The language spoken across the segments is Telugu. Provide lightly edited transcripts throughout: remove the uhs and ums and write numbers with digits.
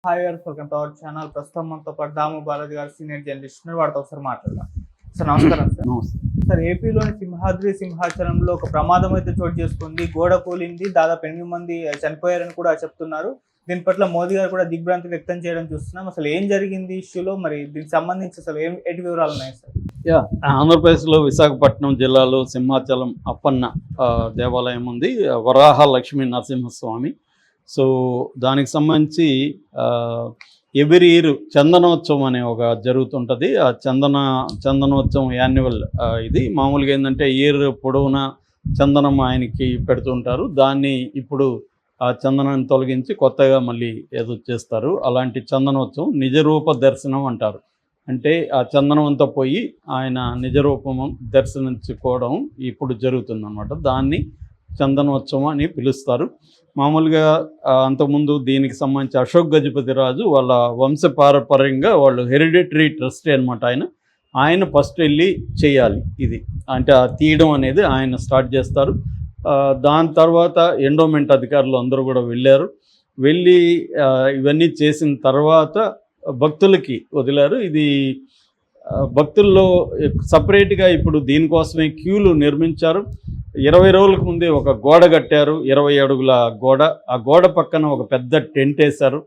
హాయ్ గారు, వెల్కమ్ టు అవర్ ఛానల్. ప్రస్తుతం మనతో పాటు దాము బాలాజీ గారు సీనియర్ జర్నలిస్ట్ ఉన్నారు. వాటితో ఒకసారి మాట్లాడదాం. సార్ నమస్కారం. సార్ ఏపీలోని సింహాద్రి సింహాచలంలో ఒక ప్రమాదం అయితే చోటు చేసుకుంది. గోడ కూలింది, దాదాపు 8 మంది చనిపోయారని కూడా చెప్తున్నారు. దీని పట్ల మోదీ గారు కూడా దిగ్భ్రాంతి వ్యక్తం చేయడం చూస్తున్నాం. అసలు ఏం జరిగింది ఇష్యూలో, మరి దీనికి సంబంధించి అసలు ఎటు వివరాలు ఉన్నాయి సార్? ఆంధ్రప్రదేశ్లో విశాఖపట్నం జిల్లాలో సింహాచలం అప్పన్న దేవాలయం ఉంది, వరాహ లక్ష్మీ నరసింహస్వామి. సో దానికి సంబంధించి ఎవ్రీ ఇయర్ చందనోత్సవం అనే ఒక జరుగుతుంటుంది. ఆ చందనోత్సవం యాన్యువల్ ఇది. మామూలుగా ఏంటంటే ఇయర్ పొడవునా చందనం ఆయనకి పెడుతుంటారు. దాన్ని ఇప్పుడు ఆ చందనాన్ని తొలగించి కొత్తగా మళ్ళీ ఏదో చేస్తారు. అలాంటి చందనోత్సవం నిజరూప దర్శనం అంటారు. అంటే ఆ చందనం అంతా పోయి ఆయన నిజరూపం దర్శించుకోవడం ఇప్పుడు జరుగుతుందన్నమాట. దాన్ని చందనోత్సవం అని పిలుస్తారు. మామూలుగా అంతకుముందు దీనికి సంబంధించి అశోక్ గజపతి రాజు వాళ్ళ వంశపారపర్యంగా వాళ్ళు హెరిడిటరీ ట్రస్టీ అనమాట. ఆయన ఫస్ట్ వెళ్ళి చేయాలి ఇది, అంటే ఆ తీయడం అనేది ఆయన స్టార్ట్ చేస్తారు. దాని తర్వాత ఎండోమెంట్ అధికారులు అందరూ కూడా వెళ్ళి ఇవన్నీ చేసిన తర్వాత భక్తులకి వదిలారు. ఇది భక్తుల్లో సపరేట్గా ఇప్పుడు దీనికోసమే క్యూలు నిర్మించారు. 20 రోజులకు ముందే ఒక గోడ కట్టారు, 20 అడుగుల గోడ. ఆ గోడ పక్కన ఒక పెద్ద టెంట్ వేశారు.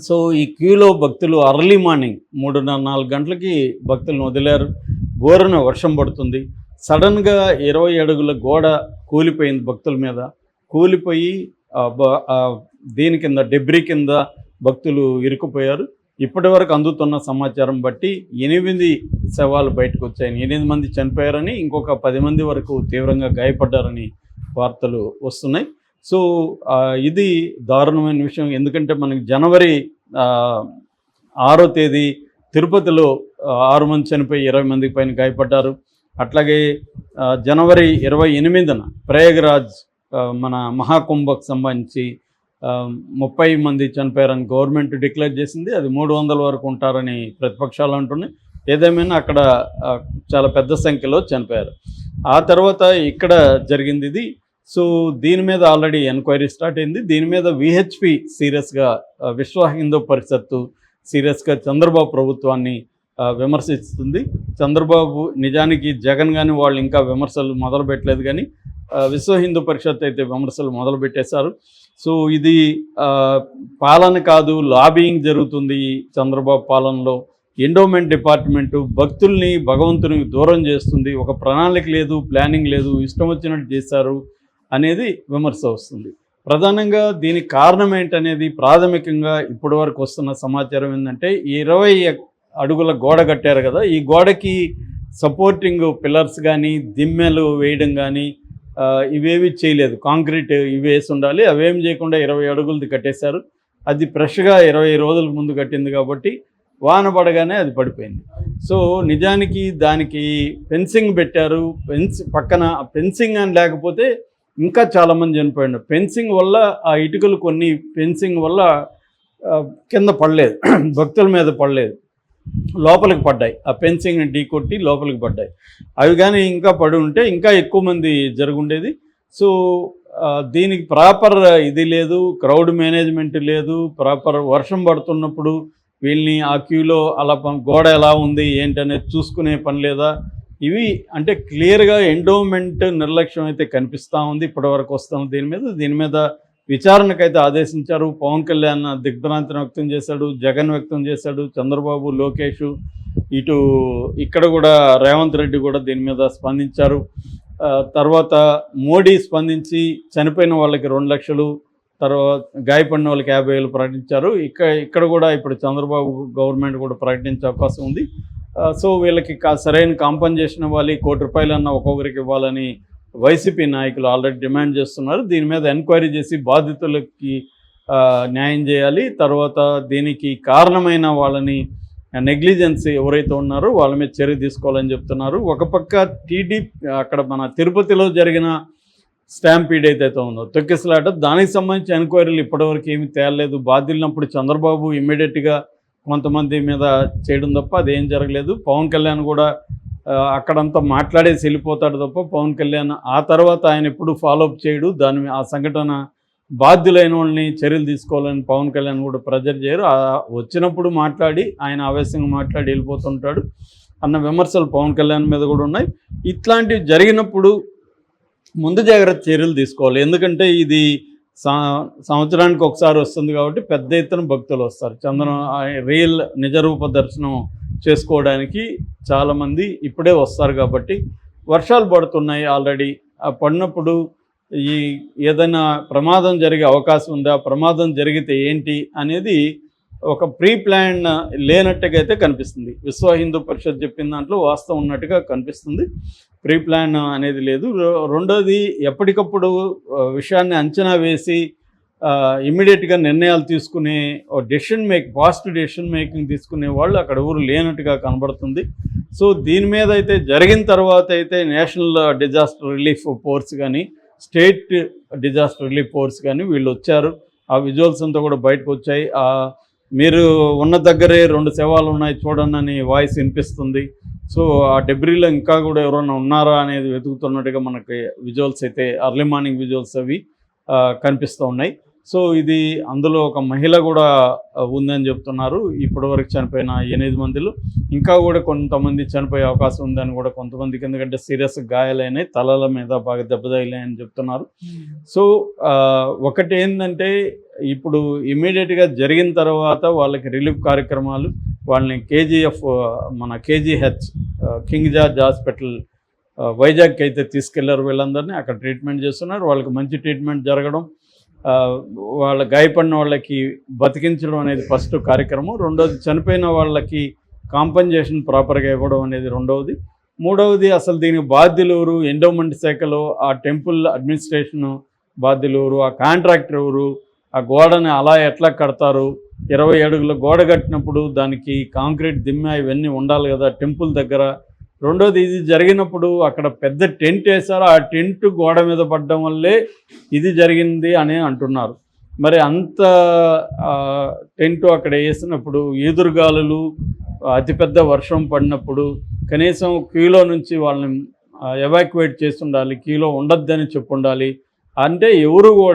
సో ఈ క్యూలో భక్తులు అర్లీ మార్నింగ్ 3:30-4 గంటలకి భక్తులను వదిలారు. బోరున వర్షం పడుతుంది. సడన్గా 20 అడుగుల గోడ కూలిపోయింది. భక్తుల మీద కూలిపోయి దీని కింద డెబ్రీ కింద భక్తులు ఇరుక్కుపోయారు. ఇప్పటి వరకు అందుతున్న సమాచారం బట్టి 8 శవాలు బయటకు వచ్చాయి. 8 మంది చనిపోయారని, ఇంకొక 10 మంది వరకు తీవ్రంగా గాయపడ్డారని వార్తలు వస్తున్నాయి. సో ఇది దారుణమైన విషయం. ఎందుకంటే మనకి జనవరి 6వ తేదీ తిరుపతిలో 6 మంది చనిపోయి 20 మందికి పైన గాయపడ్డారు. అట్లాగే జనవరి 28న ప్రయాగరాజ్ మన మహాకుంభకు సంబంధించి 30 మంది చనిపోయారని గవర్నమెంట్ డిక్లేర్ చేసింది. అది 300 వరకు ఉంటారని ప్రతిపక్షాలు అంటున్నాయి. ఏదేమైనా అక్కడ చాలా పెద్ద సంఖ్యలో చనిపోయారు. ఆ తర్వాత ఇక్కడ జరిగింది ఇది. సో దీని మీద ఆల్రెడీ ఎంక్వైరీ స్టార్ట్ అయింది. దీని మీద విహెచ్పి సీరియస్గా, విశ్వ హిందూ పరిషత్తు సీరియస్గా చంద్రబాబు ప్రభుత్వాన్ని విమర్శిస్తుంది. చంద్రబాబు నిజానికి జగన్ కానీ వాళ్ళు ఇంకా విమర్శలు మొదలుపెట్టలేదు, కానీ విశ్వ హిందూ పరిషత్ అయితే విమర్శలు మొదలుపెట్టేశారు. సో ఇది పాలన కాదు, లాబియింగ్ జరుగుతుంది చంద్రబాబు పాలనలో. ఎండోమెంట్ డిపార్ట్మెంటు భక్తుల్ని భగవంతునికి దూరం చేస్తుంది. ఒక ప్రణాళిక లేదు, ప్లానింగ్ లేదు, ఇష్టం వచ్చినట్టు చేశారు అనేది విమర్శ వస్తుంది. ప్రధానంగా దీనికి కారణం ఏంటనేది ప్రాథమికంగా ఇప్పటి వరకు వస్తున్న సమాచారం ఏంటంటే, 20 అడుగుల గోడ కట్టారు కదా, ఈ గోడకి సపోర్టింగ్ పిల్లర్స్ కానీ దిమ్మెలు వేయడం కానీ ఇవేవి చేయలేదు. కాంక్రీట్ ఇవి వేసి ఉండాలి, అవేం చేయకుండా 20 అడుగులది కట్టేశారు. అది ఫ్రెష్గా 20 రోజులకు ముందు కట్టింది కాబట్టి వాన పడగానే అది పడిపోయింది. సో నిజానికి దానికి ఫెన్సింగ్ పెట్టారు. పక్కన ఫెన్సింగ్ అని లేకపోతే ఇంకా చాలామంది చనిపోయారు. ఫెన్సింగ్ వల్ల ఆ ఇటుకలు కొన్ని ఫెన్సింగ్ వల్ల కింద పడలేదు, భక్తుల మీద పడలేదు, లోపలికి పడ్డాయి. ఆ ఫెన్సింగ్ని ఢీకొట్టి లోపలికి పడ్డాయి. అవి కానీ ఇంకా పడి ఉంటే ఇంకా ఎక్కువ మంది జరుగుండేది. సో దీనికి ప్రాపర్ ఇది లేదు, క్రౌడ్ మేనేజ్మెంట్ లేదు. ప్రాపర్ వర్షం పడుతున్నప్పుడు వీళ్ళని ఆ క్యూలో అలా గోడ ఎలా ఉంది ఏంటనేది చూసుకునే పని లేదా? ఇవి అంటే క్లియర్గా ఎండోమెంట్ నిర్లక్ష్యం అయితే కనిపిస్తూ ఉంది. ఇప్పటివరకు వస్తాం దీని మీద విచారణకైతే ఆదేశించారు. పవన్ కళ్యాణ్ దిగ్భ్రాంతిని వ్యక్తం చేశాడు, జగన్ వ్యక్తం చేశాడు, చంద్రబాబు, లోకేష్, ఇక్కడ కూడా రేవంత్ రెడ్డి కూడా దీని మీద స్పందించారు. తర్వాత మోడీ స్పందించి చనిపోయిన వాళ్ళకి 2 లక్షలు, తర్వాత గాయపడిన వాళ్ళకి 50,000 ప్రకటించారు. ఇక్కడ కూడా ఇప్పుడు చంద్రబాబు గవర్నమెంట్ కూడా ప్రకటించే అవకాశం ఉంది. సో వీళ్ళకి సరైన కాంపన్సేషన్ ఇవ్వాలి, ₹1,00,00,000 అన్న ఒక్కొక్కరికి ఇవ్వాలని వైసీపీ నాయకులు ఆల్రెడీ డిమాండ్ చేస్తున్నారు. దీని మీద ఎంక్వైరీ చేసి బాధితులకి న్యాయం చేయాలి. తర్వాత దీనికి కారణమైన వాళ్ళని నెగ్లిజెన్స్ ఎవరైతే ఉన్నారో వాళ్ళ మీద చర్య తీసుకోవాలని చెప్తున్నారు. ఒక పక్క అక్కడ మన తిరుపతిలో జరిగిన స్టాంపీడ్ ఏదైతే ఉందో, తొక్కిసలాట, దానికి సంబంధించి ఎంక్వైరీలు ఇప్పటివరకు ఏమీ తేలలేదు. బాధ్యులున్నప్పుడు చంద్రబాబు ఇమ్మీడియట్గా కొంతమంది మీద చేయడం తప్ప అదేం జరగలేదు. పవన్ కళ్యాణ్ కూడా అక్కడంతా మాట్లాడేసి వెళ్ళిపోతాడు తప్ప పవన్ కళ్యాణ్ ఆ తర్వాత ఆయన ఎప్పుడు ఫాలోఅప్ చేయడు. ఆ సంఘటన బాధ్యులైన వాళ్ళని చర్యలు తీసుకోవాలని పవన్ కళ్యాణ్ కూడా ప్రెజర్ చేయరు. వచ్చినప్పుడు మాట్లాడి ఆయన ఆవేశంగా మాట్లాడి వెళ్ళిపోతుంటాడు అన్న విమర్శలు పవన్ కళ్యాణ్ మీద కూడా ఉన్నాయి. ఇట్లాంటివి జరిగినప్పుడు ముందు జాగ్రత్త చర్యలు తీసుకోవాలి. ఎందుకంటే ఇది సంవత్సరానికి ఒకసారి వస్తుంది కాబట్టి పెద్ద ఎత్తున భక్తులు వస్తారు. రియల్ నిజరూప దర్శనం చేసుకోవడానికి చాలామంది ఇప్పుడే వస్తారు కాబట్టి వర్షాలు పడుతున్నాయి ఆల్రెడీ. పడినప్పుడు ఈ ఏదైనా ప్రమాదం జరిగే అవకాశం ఉందా, ప్రమాదం జరిగితే ఏంటి అనేది ఒక ప్రీ ప్లాన్ లేనట్టుగా అయితే కనిపిస్తుంది. విశ్వ హిందూ పరిషత్ చెప్పిన దాంట్లో వాస్తవం ఉన్నట్టుగా కనిపిస్తుంది. ప్రీ ప్లాన్ అనేది లేదు. రెండోది, ఎప్పటికప్పుడు విషయాన్ని అంచనా వేసి ఇమ్మీడియట్గా నిర్ణయాలు తీసుకునే ఫాస్ట్ డెసిషన్ మేకింగ్ తీసుకునే వాళ్ళు అక్కడ ఎవరు లేనట్టుగా కనబడుతుంది. సో దీని మీద అయితే జరిగిన తర్వాత అయితే నేషనల్ డిజాస్టర్ రిలీఫ్ ఫోర్స్ కానీ స్టేట్ డిజాస్టర్ రిలీఫ్ ఫోర్స్ కానీ వీళ్ళు వచ్చారు. ఆ విజువల్స్ అంతా కూడా బయటకు వచ్చాయి. మీరు ఉన్న దగ్గరే 2 శవాలు ఉన్నాయి చూడండి అని వాయిస్ వినిపిస్తుంది. సో ఆ డెబ్రీలో ఇంకా కూడా ఎవరైనా ఉన్నారా అనేది వెతుకుతున్నట్టుగా మనకి విజువల్స్ అయితే ఎర్లీ మార్నింగ్ విజువల్స్ అవి కనిపిస్తూ ఉన్నాయి. సో ఇది అందులో ఒక మహిళ కూడా ఉందని చెప్తున్నారు. ఇప్పటివరకు చనిపోయిన 8 మందిలో ఇంకా కూడా కొంతమంది చనిపోయే అవకాశం ఉందని కూడా కొంతమందికి, ఎందుకంటే సీరియస్ గాయాలైనాయి, తలల మీద బాగా దెబ్బతగిలాయని చెప్తున్నారు. సో ఒకటి ఏంటంటే ఇప్పుడు ఇమ్మీడియట్గా జరిగిన తర్వాత వాళ్ళకి రిలీఫ్ కార్యక్రమాలు, వాళ్ళని కేజీహెచ్ కింగ్ జార్జ్ హాస్పిటల్ వైజాగ్కి అయితే తీసుకెళ్లారు. వీళ్ళందరినీ అక్కడ ట్రీట్మెంట్ చేస్తున్నారు. వాళ్ళకి మంచి ట్రీట్మెంట్ జరగడం, వాళ్ళ గాయపడిన వాళ్ళకి బతికించడం అనేది ఫస్ట్ కార్యక్రమం. రెండవది, చనిపోయిన వాళ్ళకి కాంపన్సేషన్ ప్రాపర్గా ఇవ్వడం అనేది రెండవది. మూడవది, అసలు దీనికి బాధ్యులు ఎవరు, ఎండోమెంట్ శాఖలో ఆ టెంపుల్ అడ్మినిస్ట్రేషన్ బాధ్యులు ఎవరు, ఆ కాంట్రాక్టర్ ఎవరు, ఆ గోడని అలా ఎట్లా కడతారు, 20 అడుగుల గోడ కట్టినప్పుడు దానికి కాంక్రీట్ దిమ్మ ఇవన్నీ ఉండాలి కదా టెంపుల్ దగ్గర. రెండోది, ఇది జరిగినప్పుడు అక్కడ పెద్ద టెంట్ వేశారు, ఆ టెంట్ గోడ మీద పడడం వల్లే ఇది జరిగింది అని అంటున్నారు. మరి అంత టెంట్ అక్కడ వేసినప్పుడు ఈదురుగాలులు, అతిపెద్ద వర్షం పడినప్పుడు కనీసం క్యూలో నుంచి వాళ్ళని ఎవాక్యువేట్ చేసి ఉండాలి, క్యూలో ఉండొద్దని చెప్పి ఉండాలి. అంటే ఎవరు కూడా